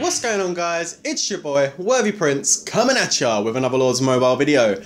What's going on, guys? It's your boy Worthy Prince coming at ya with another Lords Mobile video.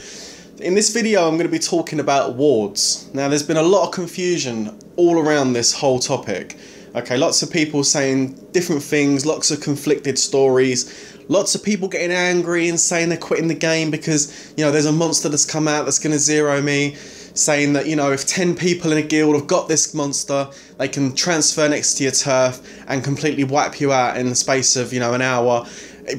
In this video I'm going to be talking about wards. Now there's been a lot of confusion all around this whole topic. Okay, lots of people saying different things, lots of conflicted stories, lots of people getting angry and saying they're quitting the game because, you know, there's a monster that's come out that's going to zero me, saying that, you know, if 10 people in a guild have got this monster, they can transfer next to your turf and completely wipe you out in the space of, you know, an hour.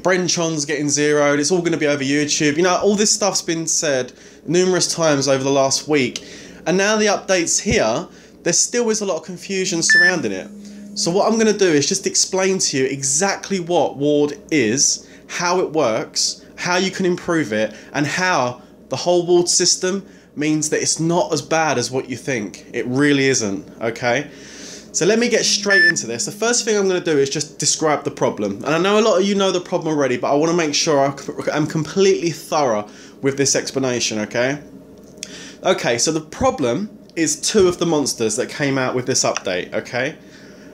Brenchon's getting zeroed, it's all going to be over YouTube. You know, all this stuff's been said numerous times over the last week, and now the update's here, there still is a lot of confusion surrounding it. So what I'm going to do is just explain to you exactly what ward is, how it works, how you can improve it, and how the whole ward system means that it's not as bad as what you think. It really isn't, okay? So let me get straight into this. The first thing I'm going to do is just describe the problem. And I know a lot of you know the problem already, but I want to make sure I'm completely thorough with this explanation, okay? Okay, so the problem is two of the monsters that came out with this update, okay?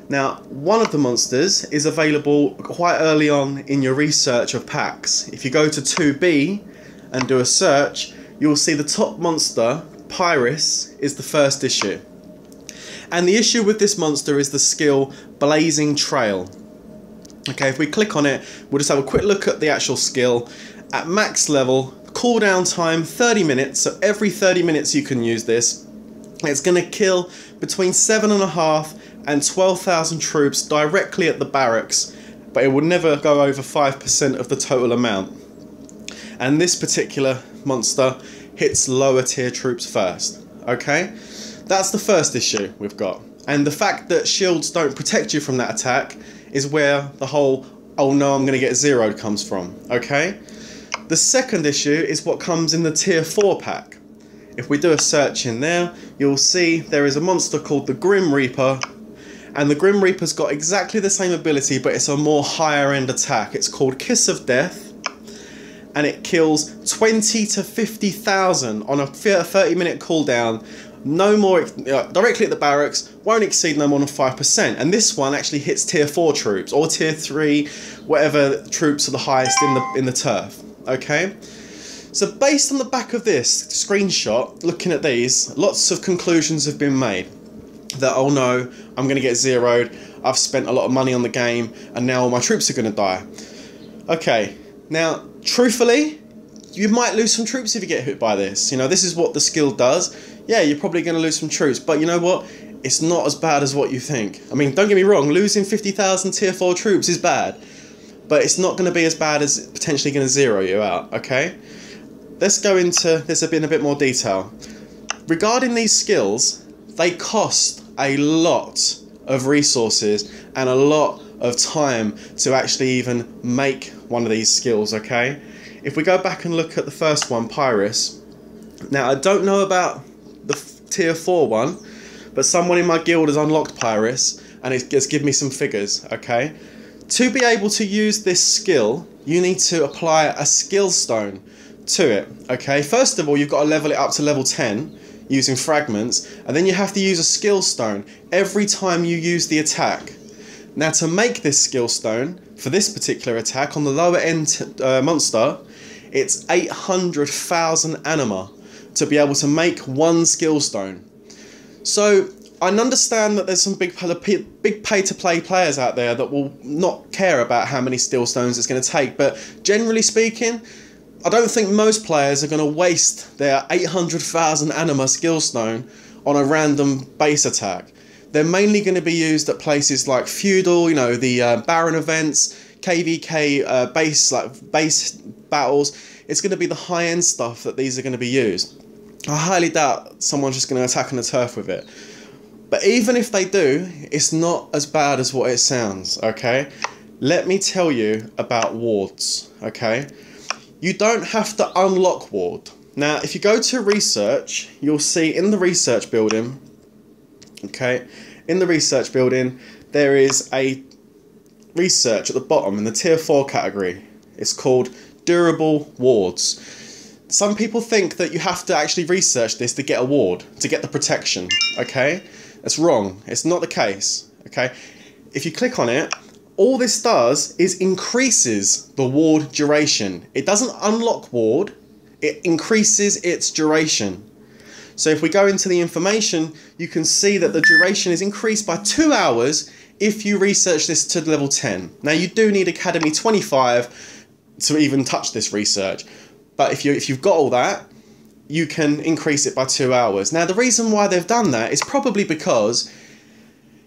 Now, one of the monsters is available quite early on in your research of packs. If you go to 2B and do a search, you'll see the top monster, Pyrus, is the first issue. And the issue with this monster is the skill Blazing Trail. Okay, if we click on it, we'll just have a quick look at the actual skill. At max level, cooldown time 30 minutes, so every 30 minutes you can use this. It's going to kill between 7,500 and 12,000 troops directly at the barracks, but it will never go over 5% of the total amount. And this particular monster hits lower tier troops first, okay? That's the first issue we've got. And the fact that shields don't protect you from that attack is where the whole, oh no, I'm going to get zeroed comes from, okay? The second issue is what comes in the tier 4 pack. If we do a search in there, you'll see there is a monster called the Grim Reaper, and the Grim Reaper's got exactly the same ability, but it's a more higher end attack. It's called Kiss of Death, and it kills 20 to 50,000 on a 30-minute cooldown. No more, directly at the barracks, won't exceed no more than 5%. And this one actually hits tier 4 troops, or tier 3, whatever troops are the highest in the turf, okay? So based on the back of this screenshot, looking at these, lots of conclusions have been made. That, oh no, I'm going to get zeroed, I've spent a lot of money on the game, and now all my troops are going to die. Okay, now, truthfully, you might lose some troops if you get hit by this. You know, this is what the skill does. Yeah, you're probably going to lose some troops, but you know what? It's not as bad as what you think. I mean, don't get me wrong, losing 50,000 tier 4 troops is bad, but it's not going to be as bad as potentially going to zero you out, okay? Let's go into this in a bit more detail. Regarding these skills, they cost a lot of resources and a lot of time to actually even make one of these skills, okay? If we go back and look at the first one, Pyrus, now I don't know about the tier 4 one, but someone in my guild has unlocked Pyrus and it's given me some figures, okay? To be able to use this skill, you need to apply a skill stone to it, okay? First of all, you've got to level it up to level 10 using fragments, and then you have to use a skill stone every time you use the attack. Now, to make this skill stone for this particular attack on the lower end monster, it's 800,000 anima to be able to make one skill stone. So I understand that there's some big pay-to-play players out there that will not care about how many skill stones it's going to take, but generally speaking, I don't think most players are going to waste their 800,000 anima skill stone on a random base attack. They're mainly going to be used at places like Feudal, you know, the Baron events, KVK base battles. It's going to be the high-end stuff that these are going to be used. I highly doubt someone's just going to attack on the turf with it. But even if they do, it's not as bad as what it sounds, okay? Let me tell you about wards, okay? You don't have to unlock ward. Now, if you go to research, you'll see in the research building, okay, in the research building, there is a research at the bottom in the tier 4 category. It's called durable wards. Some people think that you have to actually research this to get a ward, to get the protection, okay? That's wrong. It's not the case, okay? If you click on it, all this does is increases the ward duration. It doesn't unlock ward, it increases its duration. So if we go into the information, you can see that the duration is increased by 2 hours if you research this to level 10. Now you do need Academy 25 to even touch this research, but if you've got all that, you can increase it by 2 hours. Now the reason why they've done that is probably because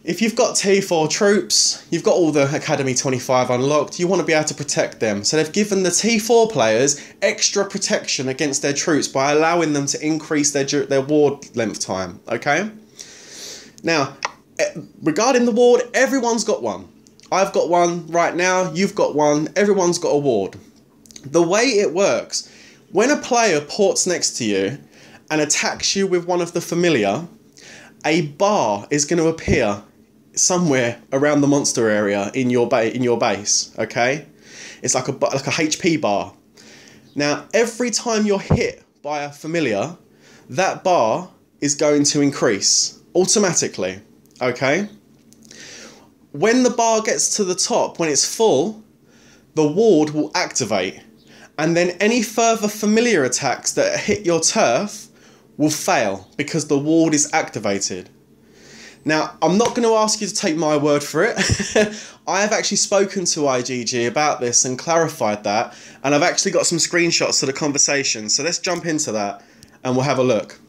if you've got T4 troops, you've got all the Academy 25 unlocked, you want to be able to protect them. So they've given the T4 players extra protection against their troops by allowing them to increase their ward length time, okay? Now, regarding the ward, everyone's got one. I've got one right now, you've got one, everyone's got a ward. The way it works, when a player ports next to you and attacks you with one of the familiar, a bar is going to appear somewhere around the monster area in your base, okay? It's like a HP bar. Now, every time you're hit by a familiar, that bar is going to increase automatically, okay? When the bar gets to the top, when it's full, the ward will activate, and then any further familiar attacks that hit your turf will fail because the ward is activated. Now, I'm not going to ask you to take my word for it. I have actually spoken to IGG about this and clarified that, and I've actually got some screenshots of the conversation. So let's jump into that and we'll have a look.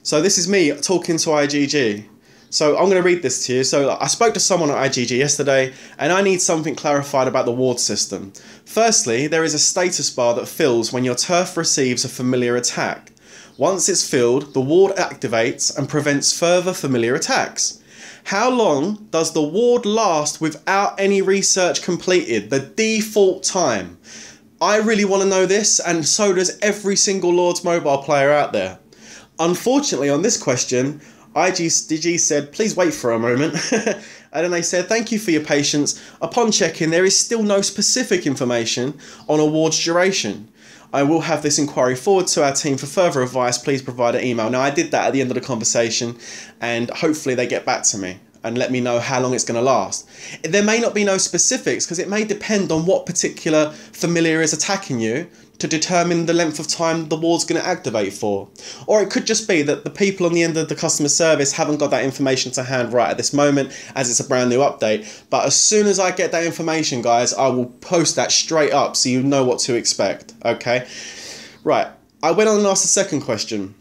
So this is me talking to IGG. So I'm going to read this to you. So I spoke to someone at IGG yesterday and I need something clarified about the ward system. Firstly, there is a status bar that fills when your turf receives a familiar attack. Once it's filled, the ward activates and prevents further familiar attacks. How long does the ward last without any research completed? The default time. I really want to know this, and so does every single Lords Mobile player out there. Unfortunately, on this question, IGG said, please wait for a moment. And then they said, thank you for your patience. Upon checking, there is still no specific information on a ward's duration. I will have this inquiry forward to our team for further advice. Please provide an email. Now, I did that at the end of the conversation, and hopefully they get back to me and let me know how long it's going to last. There may not be no specifics because it may depend on what particular familiar is attacking you to determine the length of time the ward's going to activate for. Or it could just be that the people on the end of the customer service haven't got that information to hand right at this moment, as it's a brand new update. But as soon as I get that information, guys, I will post that straight up so you know what to expect, okay? Right, I went on and asked the second question.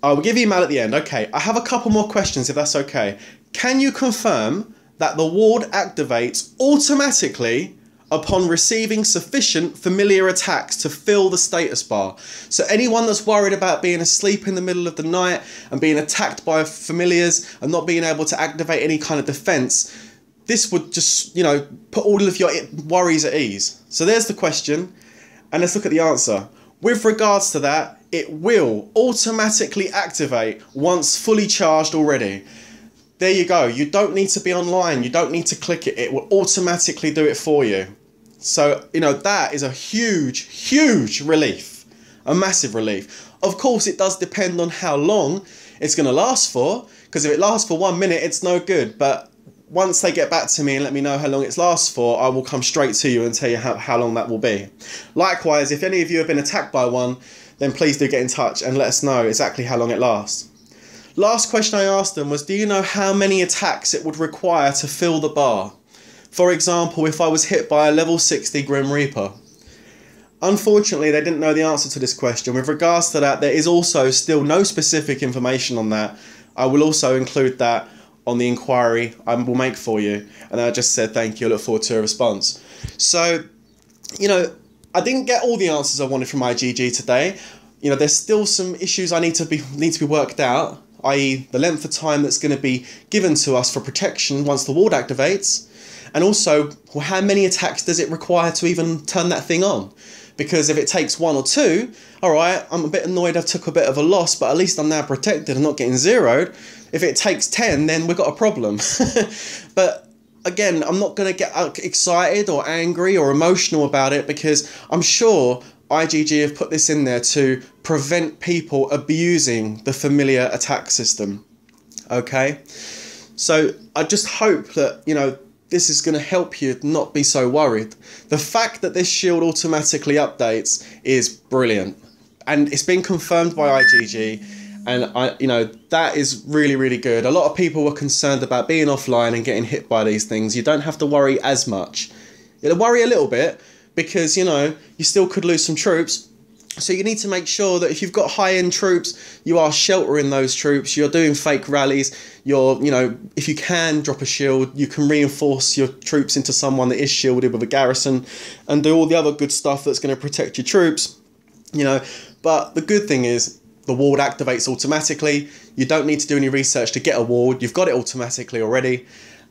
I will give email at the end. Okay, I have a couple more questions if that's okay. Can you confirm that the ward activates automatically upon receiving sufficient familiar attacks to fill the status bar? So anyone that's worried about being asleep in the middle of the night and being attacked by familiars and not being able to activate any kind of defense, this would just, you know, put all of your worries at ease. So there's the question, and let's look at the answer. With regards to that, it will automatically activate once fully charged already. There you go. You don't need to be online. You don't need to click it. It will automatically do it for you. So, you know, that is a huge, huge relief. A massive relief. Of course, it does depend on how long it's going to last for, because if it lasts for 1 minute, it's no good. But once they get back to me and let me know how long it lasts for, I will come straight to you and tell you how long that will be. Likewise, if any of you have been attacked by one, then please do get in touch and let us know exactly how long it lasts. Last question I asked them was, do you know how many attacks it would require to fill the bar? For example, if I was hit by a level 60 Grim Reaper. Unfortunately, they didn't know the answer to this question. With regards to that, there is also still no specific information on that. I will also include that on the inquiry I will make for you. And I just said thank you, I look forward to a response. So, you know, I didn't get all the answers I wanted from IGG today. You know, there's still some issues I need to be worked out, i.e. the length of time that's going to be given to us for protection once the ward activates, and also how many attacks does it require to even turn that thing on. Because if it takes 1 or 2, alright, I'm a bit annoyed I took a bit of a loss, but at least I'm now protected and not getting zeroed. If it takes 10, then we've got a problem. But again, I'm not going to get excited or angry or emotional about it, because I'm sure IGG have put this in there to prevent people abusing the familiar attack system. Okay? So I just hope that, you know, this is going to help you not be so worried. The fact that this shield automatically updates is brilliant, and it's been confirmed by IGG, and you know, that is really, really good. A lot of people were concerned about being offline and getting hit by these things. You don't have to worry as much. You'll worry a little bit because, you know, you still could lose some troops. So you need to make sure that if you've got high-end troops, you are sheltering those troops, you're doing fake rallies, you're, you know, if you can drop a shield, you can reinforce your troops into someone that is shielded with a garrison and do all the other good stuff that's going to protect your troops, you know. But the good thing is the ward activates automatically. You don't need to do any research to get a ward. You've got it automatically already,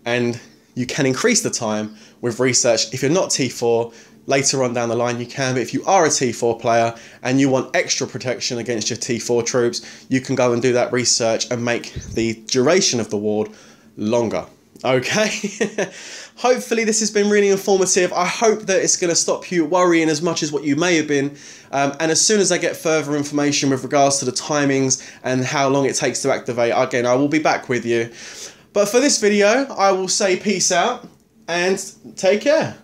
and you can increase the time with research. If you're not T4, later on down the line you can, but if you are a T4 player and you want extra protection against your T4 troops, you can go and do that research and make the duration of the ward longer. Okay, hopefully this has been really informative. I hope that it's going to stop you worrying as much as what you may have been. And as soon as I get further information with regards to the timings and how long it takes to activate, again, I will be back with you. But for this video, I will say peace out and take care.